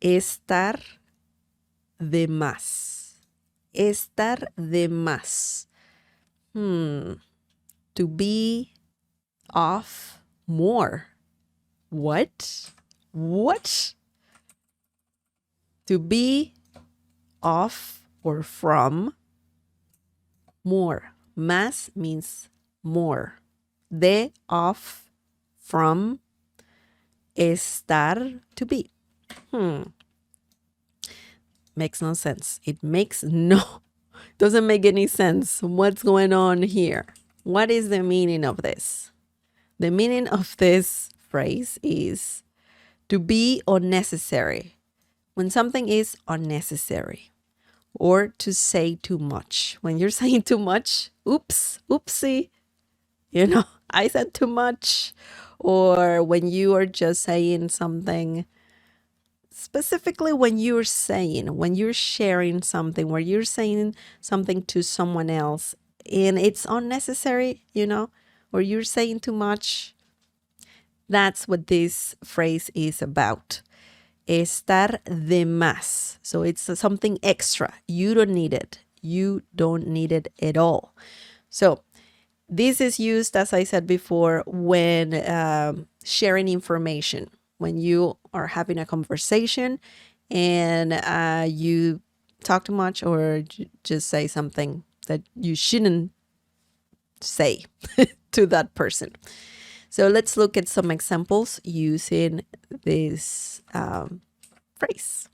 Estar de más. Estar de más. To be off more. What? What? To be off or from more. Más means more. De, off, from, estar, to be. Makes no sense. Doesn't make any sense. What's going on here? What is the meaning of this? The meaning of this phrase is to be unnecessary. When something is unnecessary. Or to say too much. When you're saying too much, oops, oopsie, I said too much. Or when you are just saying something, specifically when you're sharing something, where you're saying something to someone else and it's unnecessary, or you're saying too much. That's what this phrase is about. Estar de más. So it's something extra. You don't need it. You don't need it at all. So this is used, as I said before, when sharing information. When you are having a conversation and you talk too much or just say something that you shouldn't say to that person. So let's look at some examples using this phrase.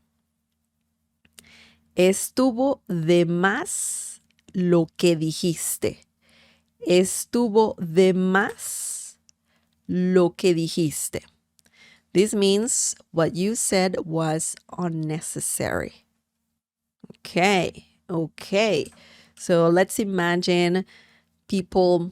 Estuvo de más lo que dijiste. Estuvo de más lo que dijiste. This means what you said was unnecessary. Okay. So let's imagine people,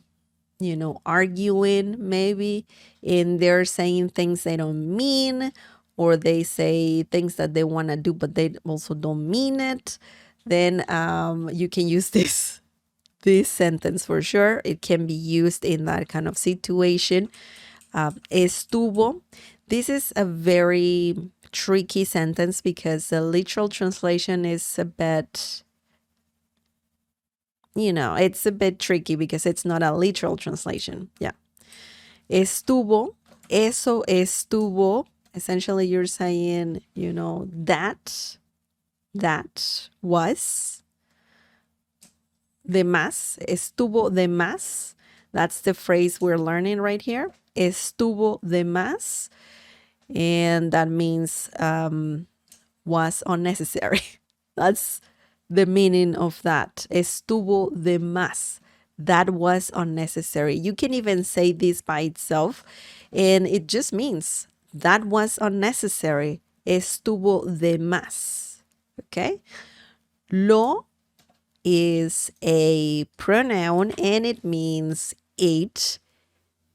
arguing maybe, and they're saying things they don't mean, or they say things that they want to do, but they also don't mean it. Then you can use this sentence for sure. It can be used in that kind of situation. Estuvo. This is a very tricky sentence because the literal translation is a bit, it's a bit tricky because it's not a literal translation. Yeah. Estuvo. Eso estuvo. Essentially, you're saying, that was. De más. Estuvo de más. That's the phrase we're learning right here. Estuvo de más. And that means was unnecessary. That's the meaning of that. Estuvo de más. That was unnecessary. You can even say this by itself, and it just means that was unnecessary. Estuvo de más. Okay? Lo is a pronoun, and it means it.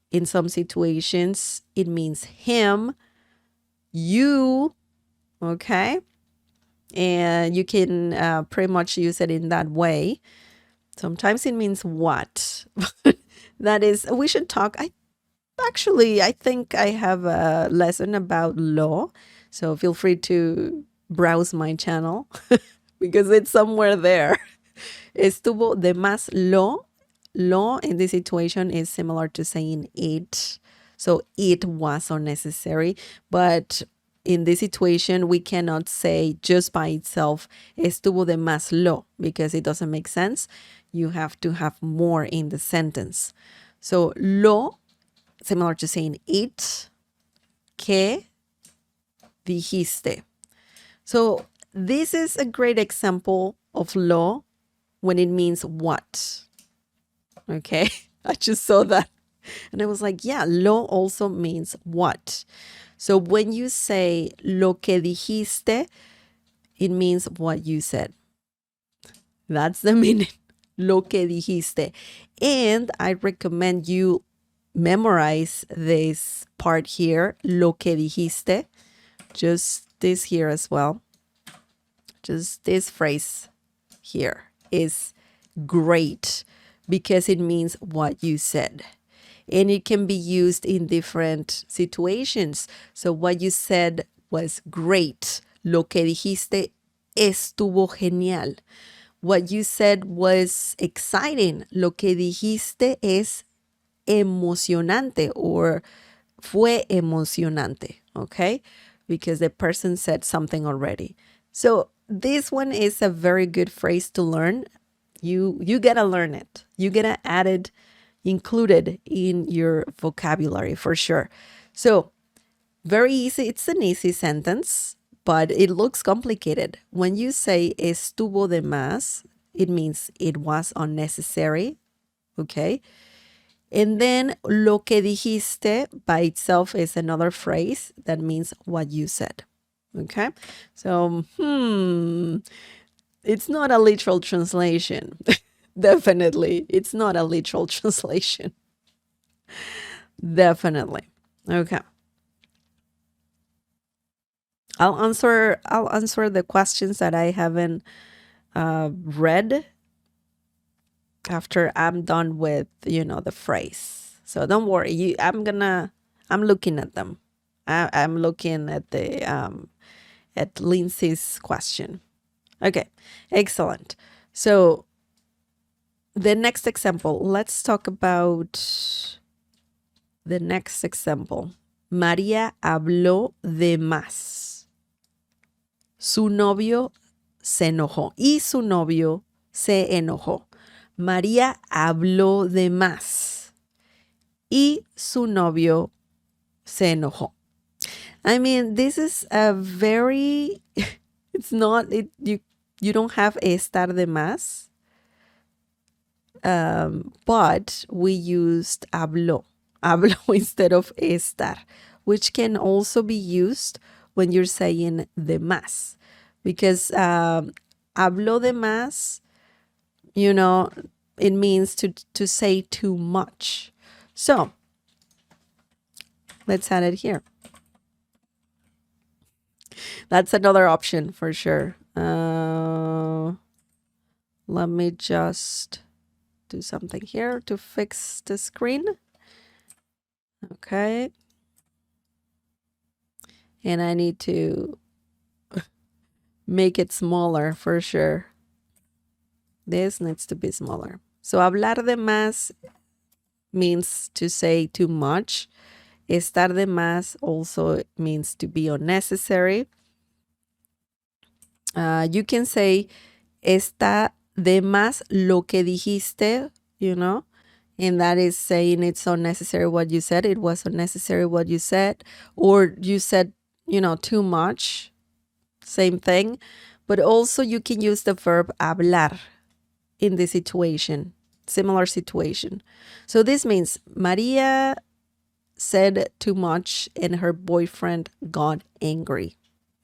In some situations, it means him, you, okay? And you can pretty much use it in that way. Sometimes it means what. That is, we should talk. I think I have a lesson about law. So feel free to browse my channel because it's somewhere there. Estuvo de más lo. Lo in this situation is similar to saying it. So it was unnecessary. But in this situation, we cannot say just by itself, estuvo de más lo, because it doesn't make sense. You have to have more in the sentence. So lo, similar to saying it, que dijiste. So this is a great example of lo when it means what. Okay, I just saw that. And I was like, yeah, lo also means what. So when you say lo que dijiste, it means what you said. That's the meaning. Lo que dijiste. And I recommend you memorize this part here. Lo que dijiste. Just this here as well. Just this phrase here is great because it means what you said. And it can be used in different situations. So what you said was great. Lo que dijiste estuvo genial. What you said was exciting. Lo que dijiste es emocionante or fue emocionante, okay? Because the person said something already. So this one is a very good phrase to learn. You gotta learn it. You gotta add it, included in your vocabulary for sure. So very easy. It's an easy sentence, but it looks complicated. When you say estuvo de más, it means it was unnecessary, okay? And then lo que dijiste by itself is another phrase that means what you said. Okay? So, it's not a literal translation. Definitely. It's not a literal translation. Definitely. Okay. I'll answer the questions that I haven't read after I'm done with, the phrase. So don't worry. I'm looking at them. I'm looking at the at Lindsay's question. Okay, excellent. So the next example, let's talk about the next example. María habló de más. Su novio se enojó y su novio se enojó. María habló de más y su novio se enojó. I mean, this is a very, it's not, you don't have estar de más, but we used habló instead of estar, which can also be used when you're saying de más, because habló de más, it means to say too much. So let's add it here. That's another option for sure. Let me just do something here to fix the screen. Okay. And I need to make it smaller for sure. This needs to be smaller. So hablar de más means to say too much. Estar de más also means to be unnecessary. You can say está de más lo que dijiste, and that is saying it's unnecessary what you said. It was unnecessary what you said, or you said, too much. Same thing. But also you can use the verb hablar in this situation, similar situation. So this means Maria said too much and her boyfriend got angry.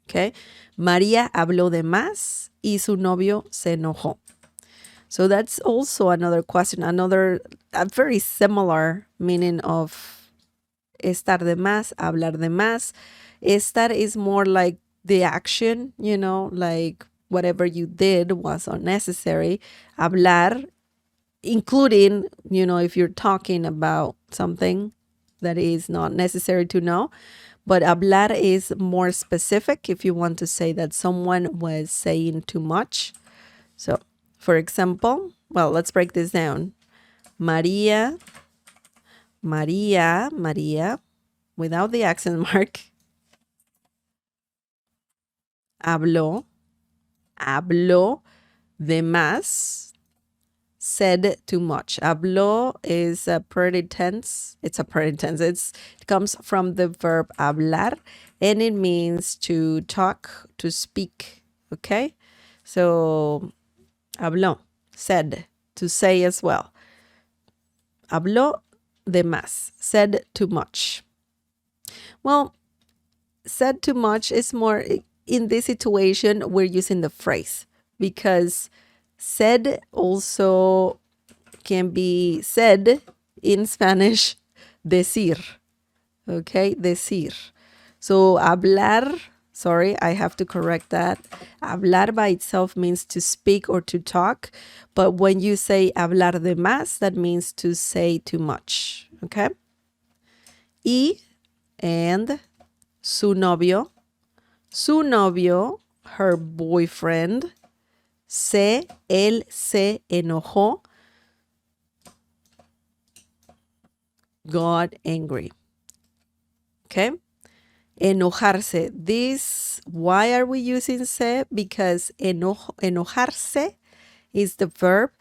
Okay? María habló de más y su novio se enojó. So that's also another question, a very similar meaning of estar de más, hablar de más. Estar is more like the action, like whatever you did was unnecessary. Hablar, including, if you're talking about something that is not necessary to know. But hablar is more specific if you want to say that someone was saying too much. So, for example, well, let's break this down. María, without the accent mark. Habló de más, said too much. Habló is a pretty tense. It's a pretty tense. It comes from the verb hablar, and it means to talk, to speak. Okay? So, habló, said, to say as well. Habló de más, said too much. Well, said too much is more, in this situation, we're using the phrase, because said also can be said in Spanish, decir. Okay, decir. So hablar, sorry, I have to correct that. Hablar by itself means to speak or to talk. But when you say hablar de más, that means to say too much. Okay? And su novio Su novio, her boyfriend, él se enojó, got angry. Okay? Enojarse. Why are we using se? Because enojarse is the verb.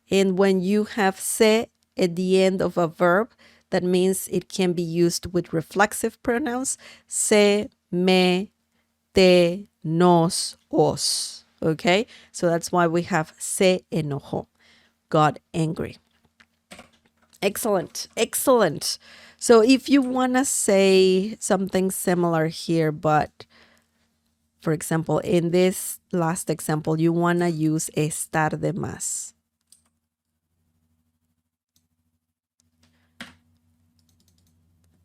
And when you have se at the end of a verb, that means it can be used with reflexive pronouns. Se, me, te, nos, os. Okay? So that's why we have se enojó, got angry. Excellent. Excellent. So if you want to say something similar here, but for example, in this last example, you want to use estar de más.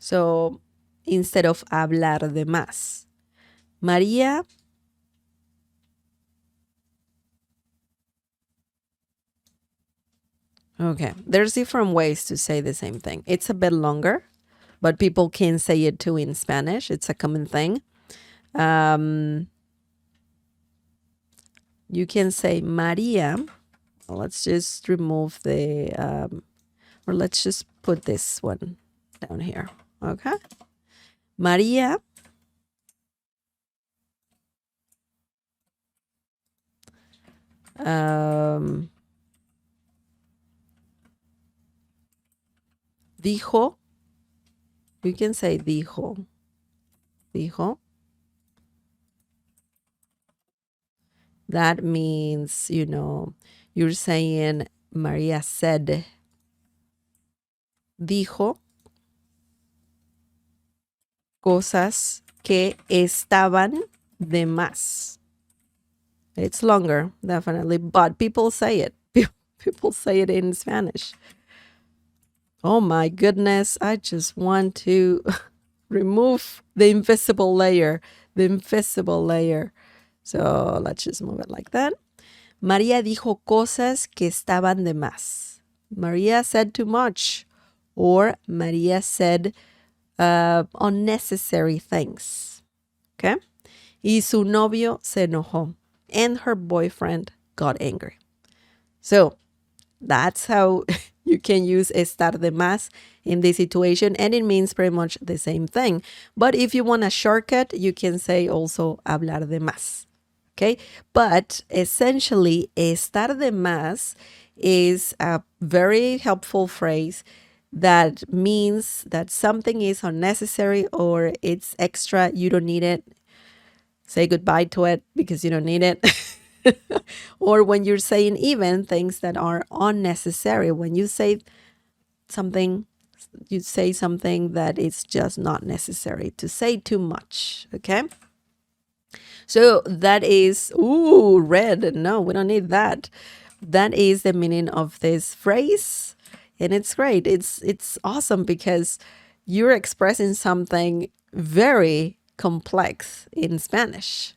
So instead of hablar de más, María Okay, there's different ways to say the same thing. It's a bit longer, but people can say it too in Spanish. It's a common thing. You can say María. Let's just remove or let's just put this one down here. Okay. María dijo. You can say dijo. Dijo. That means, you're saying María said. Dijo cosas que estaban de más. It's longer, definitely, but people say it. People say it in Spanish. Oh my goodness, I just want to remove the invisible layer. The invisible layer. So let's just move it like that. María dijo cosas que estaban de más. María said too much. Or María said unnecessary things. Okay? Y su novio se enojó. And her boyfriend got angry. So that's how you can use estar de más in this situation. And it means pretty much the same thing. But if you want a shortcut, you can say also hablar de más. Okay? But essentially, estar de más is a very helpful phrase that means that something is unnecessary or it's extra. You don't need it. Say goodbye to it because you don't need it. Or when you're saying even things that are unnecessary, when you say something that is just not necessary to say too much. Okay? So that is, red. No, we don't need that. That is the meaning of this phrase. And it's great. It's awesome because you're expressing something very complex in Spanish.